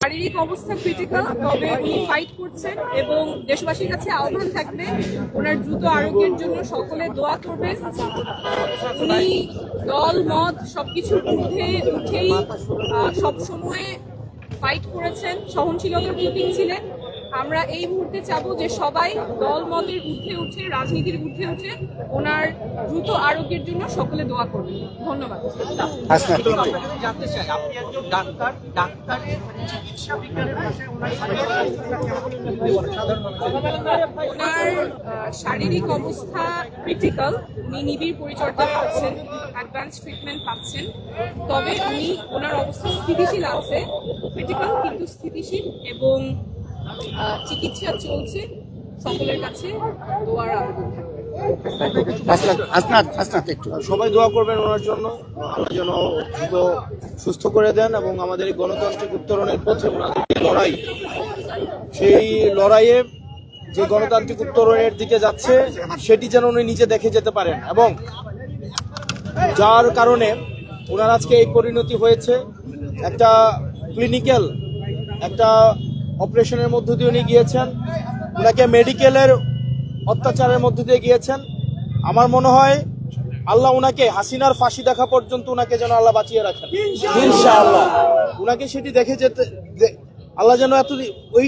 শারীরিক অবস্থা ক্রিটিক্যাল, তবে উনি ফাইট করছেন এবং দেশবাসীর কাছে আহ্বান থাকবে ওনার দ্রুত আরোগ্যের জন্য সকলে দোয়া করবেন। উনি দল মত সবকিছুর ঊর্ধ্বে উঠেই সবসময় ফাইট করেছেন, সহনশীলতার প্রতীক ছিলেন। আমরা এই মুহূর্তে চাবো যে সবাই দল মতের ঊর্ধ্বে উঠে, রাজনীতির ঊর্ধ্বে উঠে ওনার দ্রুত আরোগ্যের জন্য সকলে দোয়া করবেন। ধন্যবাদ। জানতে চাই, আপনি একজন ডাক্তার, ডাক্তারের চিকিৎসা বিজ্ঞানের ভাষায় ওনার শারীরিক অবস্থা ক্রিটিক্যাল, উনি নিবিড় পরিচর্যা পাচ্ছেন, অ্যাডভান্স ট্রিটমেন্ট পাচ্ছেন, তবে উনি ওনার অবস্থা স্থিতিশীল আছে, ক্রিটিক্যাল কিন্তু স্থিতিশীল, এবং চিকিৎসা চলছে। সকলের কাছে দোয়ার আবেদন থাকবে। সবাই দোয়া করবেন ওনার জন্য, আল্লাহ যেন দ্রুত সুস্থ করে দেন এবং আমাদের এই গণতান্ত্রিক উত্তরণের পথে ওনাদের যে লড়াই, সেই লড়াইয়ে যে গণতান্ত্রিক উত্তরণের দিকে যাচ্ছে সেটি যেন উনি নিজে দেখে যেতে পারেন, এবং যার কারণে ওনার আজকে এই পরিণতি হয়েছে। একটা ক্লিনিক্যাল একটা অপারেশনের মধ্য দিয়ে উনি গিয়েছেন, ওনাকে মেডিকেলের অত্যাচারের মধ্য দিয়ে গিয়েছেন। আমার মনে হয় আল্লাহ উনাকে হাসিনার ফাঁসি দেখা পর্যন্ত উনাকে যেন আল্লাহ বাঁচিয়ে রাখেন ইনশাআল্লাহ। উনাকে সেটি দেখে যেতে আল্লাহ যেন ওই